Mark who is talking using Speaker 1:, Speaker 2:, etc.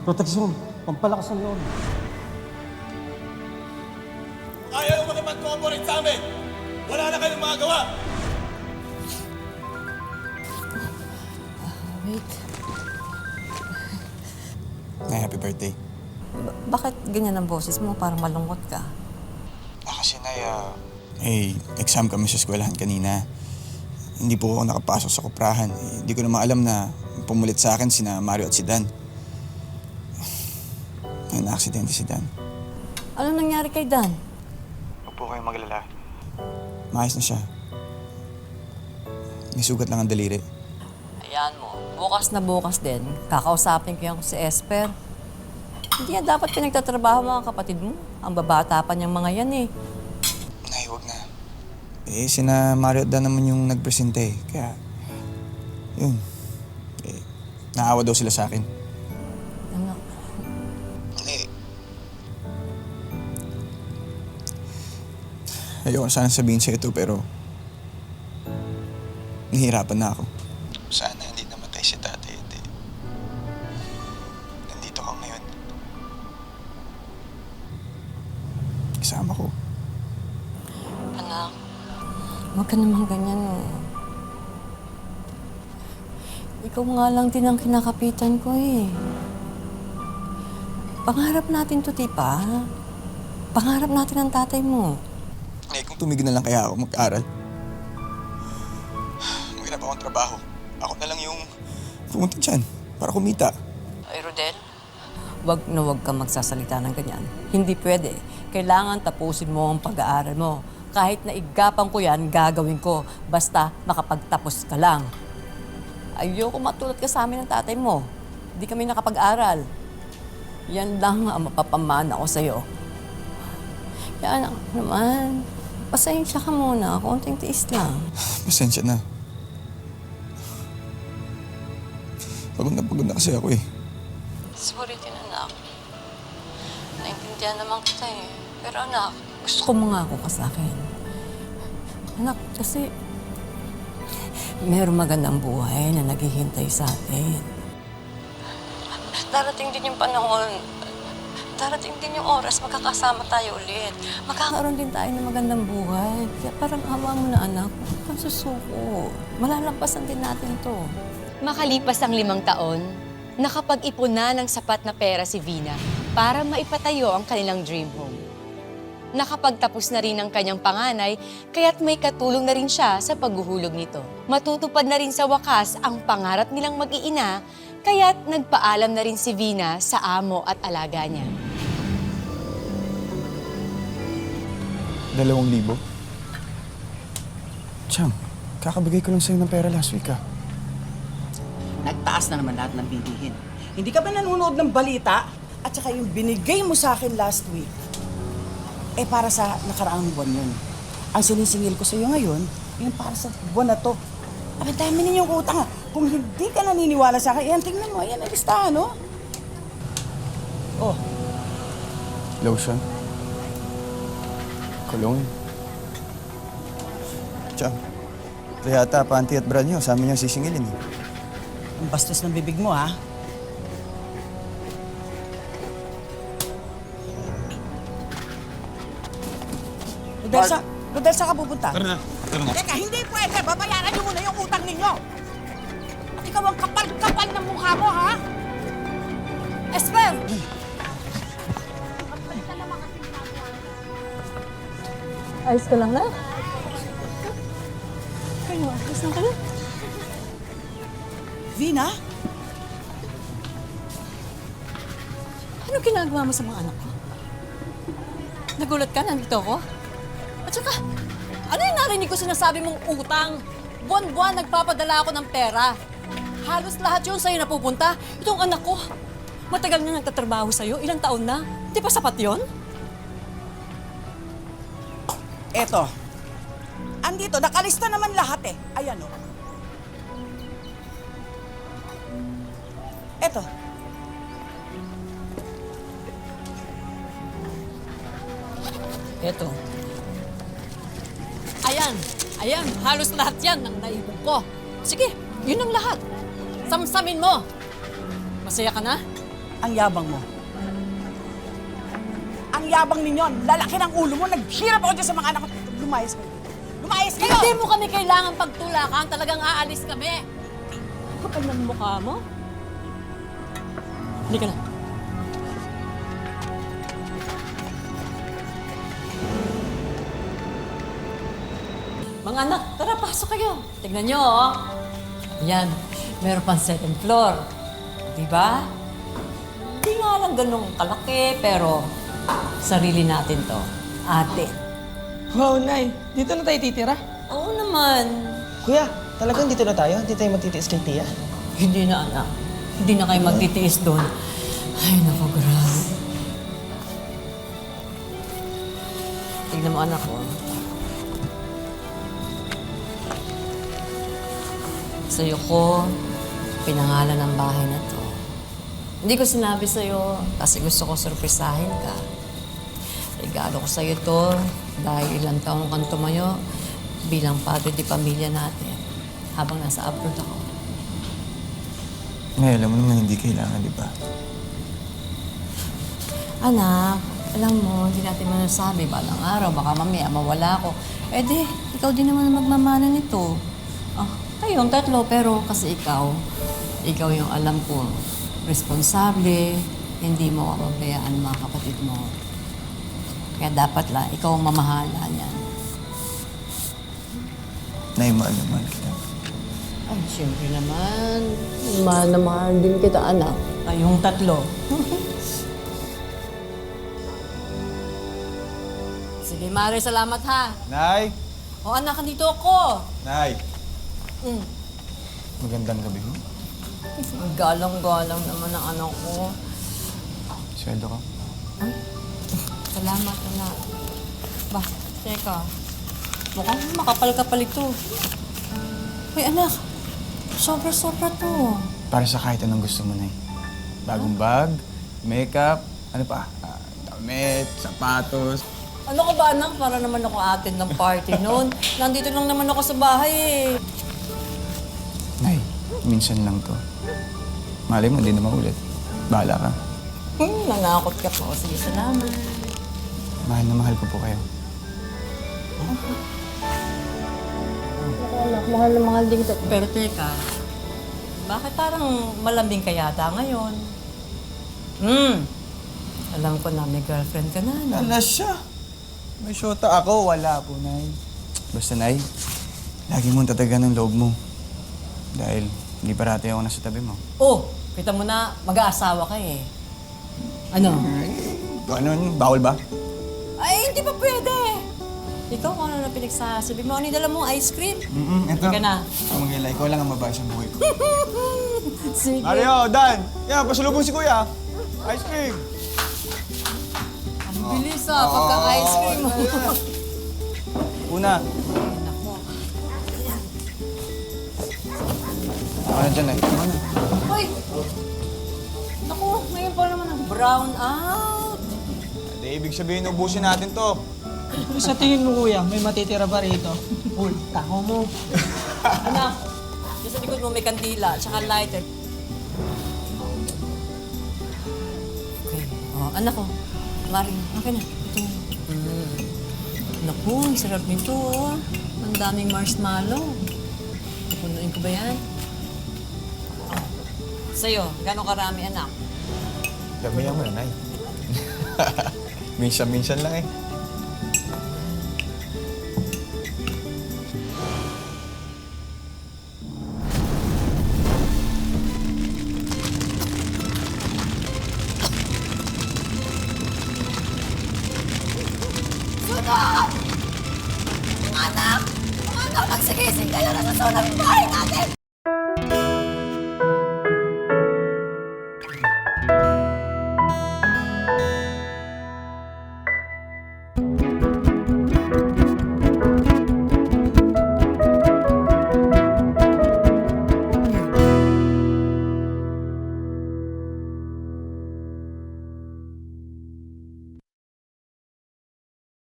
Speaker 1: Proteksyon, pampalakas ng loob.
Speaker 2: Ayaw makipag-cooperate sa amin! Wala na kayong magagawa!
Speaker 3: Wait.
Speaker 4: Nay, happy birthday.
Speaker 3: Bakit ganyan ang boses mo? Parang malungkot ka.
Speaker 4: Kasi Nay, exam kami sa eskwelahan kanina. Hindi po ako nakapasok sa kuprahan. Hindi ko naman alam na pumulit sa akin sina Mario at si Dan. Na-aksidente si Dan.
Speaker 3: Ano nangyari kay Dan?
Speaker 4: Huwag po kayong maglala. Maayos na siya. May sugat lang ang daliri.
Speaker 3: Ayan mo. Bukas na bukas din. Kakausapin ko yung si Esper. Hindi yan dapat pinagtatrabaho mga kapatid mo. Ang babata pa niyang mga yan eh.
Speaker 4: Nay, huwag na. Sina Mario at Dan naman yung nagpresente. Kaya, yun. Naawa daw sila sa akin.
Speaker 3: Anak,
Speaker 4: Ayoko sana sabihin sa ito pero nahihirapan na ako. Sana hindi namatay si tatay. Nandito ka ngayon. Kasama ko.
Speaker 3: anak. Huwag ka naman ganyan eh. Ikaw nga lang din ang kinakapitan ko eh. Pangarap natin to, Tipa. Pangarap natin ang tatay mo.
Speaker 4: Kung tumigil na lang kaya ako mag-aral. Maghanap akong trabaho. Ako na lang yung pumunta dyan para kumita.
Speaker 3: Ay, Rodel, wag na wag kang magsasalita ng ganyan. Hindi pwede. Kailangan tapusin mo ang pag-aaral mo. Kahit na igapan ko yan, gagawin ko. Basta makapagtapos ka lang. Ayoko matulad ka sa amin ng tatay mo. Hindi kami nakapag-aral. Yan lang ang mapapamana ko sa'yo. Kaya anak naman, pasensya ka muna. Konting tiis lang.
Speaker 4: Pasensya na. Pagod na kasi ako eh.
Speaker 3: Sorry din, anak. Naintindihan naman kita eh. Pero anak, gusto ko mangako ka sa akin. Anak, kasi mayroong magandang buhay na naghihintay sa atin. Darating din yung panahon. Darating din yung oras, magkakasama tayo ulit. Magkakaroon din tayo ng magandang buhay. Kaya parang awa mo na, anak. Huwag kang susuko. Malalampasan din natin to.
Speaker 5: Makalipas ang 5 taon, nakapag-ipon na ng sapat na pera si Vina para maipatayo ang kanilang dream home. Nakapagtapos na rin ang kanyang panganay, kaya't may katulong na rin siya sa paghuhulog nito. Matutupad na rin sa wakas ang pangarap nilang mag-iina, kaya't nagpaalam na rin si Vina sa amo at alaga niya.
Speaker 4: 2,000. Chang, kakabigay ko lang sa'yo ng pera last week ah.
Speaker 6: Nagtaas na naman lahat ng bilihin. Hindi ka ba nanonood ng balita? At saka yung binigay mo sa akin last week, para sa nakaraang buwan yun. Ang sinisingil ko sa iyo ngayon, yung para sa buwan na to. Ang dami ninyong utang ah. Kung hindi ka naniniwala sa akin, ayan, tingnan mo, ayan, ang listahan, no? Oh,
Speaker 4: Lotion. Cologne. Chang, ito yata panty at bra niyo. Sa amin yung sisingilin eh.
Speaker 6: ang bastos ng bibig mo, ha? Rodel, saan ka pupunta?
Speaker 4: Tara na.
Speaker 6: Teka, hindi pwede. Babayaran niyo muna yung utang ninyo. At ikaw ang kapal-kapal ng mukha mo, ha?
Speaker 3: Esper! Ayos ka lang na? Kayo, ayos lang ka na?
Speaker 6: Vina?
Speaker 3: Ano ginagawa mo sa mga anak ko? Nagulat ka? Nandito ako? At saka, ano yung narinig ko sinasabi mong utang? Buwan-buwan nagpapadala ako ng pera. Halos lahat yun sa'yo napupunta. Itong anak ko, matagal na nagtatrabaho sa'yo. Ilang taon na? Di ba sapat yun?
Speaker 6: Eto. Andito, nakalista naman lahat eh. Ayan o. Eto.
Speaker 3: Eto. Ayan, halos lahat yan ang naipon ko. Sige, yun ang lahat. Samsamin mo. Masaya ka na?
Speaker 6: Ang yabang mo. Ang yabang ninyo, ang lalaki ng ulo mo, naghirap ako dyan sa mga anak ko. Lumayas kayo dito. Lumayas kayo!
Speaker 3: Hindi mo kami kailangan pagtulakan. Talagang aalis kami. Kapal ng mukha mo. Hindi ka na. Mga anak, tara, pasok kayo. Tignan nyo, oh. Yan, meron pang second floor. Diba? Hindi nga lang ganun kalaki, pero sarili natin to. Atin.
Speaker 7: Wow, Nay. Dito na tayo titira.
Speaker 3: Oo naman.
Speaker 7: Kuya, talagang dito na tayo? Hindi tayo magtitiis kay Tia?
Speaker 3: Hindi na, anak. Hindi na kayo magtitiis doon. Ay, naku, grabe. Tignan mo, anak ko. Sa'yo ko, pinangalan ng bahay na to. Hindi ko sinabi sa'yo kasi gusto ko surprisahin ka. Regalo ko sa'yo to dahil ilang taong kang tumayo bilang padre di pamilya natin habang nasa abroad ako.
Speaker 4: Nay, alam mo naman hindi kailangan, di ba?
Speaker 3: Anak, alam mo, hindi natin manasabi balang araw, baka mamaya mawala ko. Eh di, ikaw din naman ang magmamana nito. Ah, kayong tatlo, pero kasi ikaw yung alam ko, responsable, hindi mo kapabayaan mga kapatid mo. Kaya dapat lang, ikaw ang mamahala niyan.
Speaker 4: Nay, mahal na mahal kita.
Speaker 3: Ay, siyempre naman. Mahal na mahal din kita, anak. Kayong tatlo. Sige, Mare, salamat ha.
Speaker 4: Nay!
Speaker 3: O anak, nandito ako.
Speaker 4: Nay!
Speaker 3: Mm.
Speaker 4: Magandang gabi mo.
Speaker 3: Galang-galang naman ang anak ko.
Speaker 4: Sweldo ka?
Speaker 3: Ay, salamat, anak. Ba, teka. Mukhang makapal-kapal ito. Uy, anak. Sobra-sobra to.
Speaker 4: Para sa kahit anong gusto mo, Nay. Bagong bag, makeup, ano pa? Damit, sapatos.
Speaker 3: Ano ka ba, anak? Para naman ako atin ng party noon. Nandito lang naman ako sa bahay eh.
Speaker 4: Nay, minsan lang to. Malay mo, hindi na maulit. Bahala ka.
Speaker 3: Nangakot ka po. Sige, salamat.
Speaker 4: Mahal na mahal ko po kayo.
Speaker 3: Anak, mahal na mahal din kita. Pero teka, bakit parang malambing ka yata ngayon? Alam ko na may girlfriend ka na, no?
Speaker 4: Wala siya. May syota ako, wala po, Nay. Basta, Nay, lagi mong tatagan ng loob mo. Dahil hindi parati ako nasa tabi mo.
Speaker 3: Oh, kita mo na, mag-aasawa ka eh. Ano?
Speaker 4: Ano, bawal ba?
Speaker 3: Ay, hindi pa pwede. Ikaw, kung ano na pinagsasabi mo? Ano yung dala mo? Ice cream?
Speaker 4: Ito.
Speaker 3: Sige na.
Speaker 4: Kamagila, ikaw lang ang mabahay sa buhay ko.
Speaker 3: Sige.
Speaker 4: Mario, Dan! Yan, pasalubong si Kuya. Ice cream!
Speaker 3: Ang bilis ah, pagka-ice cream mo.
Speaker 4: Una.
Speaker 3: Nako.
Speaker 4: Ano dyan, Nay? Ano?
Speaker 3: Hoy! Naku, ngayon pa naman ang brown out.
Speaker 4: Hindi, ibig sabihin, ubusin natin to.
Speaker 7: Sa tingin mo, Kuya, may matitira ba rito?
Speaker 3: Uy, tako mo. Anak, doon sa likod mo may kandila, tsaka lighter. Okay. Oh, anak ko. Mari, okay na. Ito. Naku, ang sarap nito. Oh. Ang daming marshmallow. Pupunuin ko ba yan? Oh. Sa'yo, gano'ng karami, anak?
Speaker 4: Damihan mo na, Nay. Minsan-minsan lang eh.
Speaker 3: Anak! Anak, magsigising kayo na sa sunod bahay natin!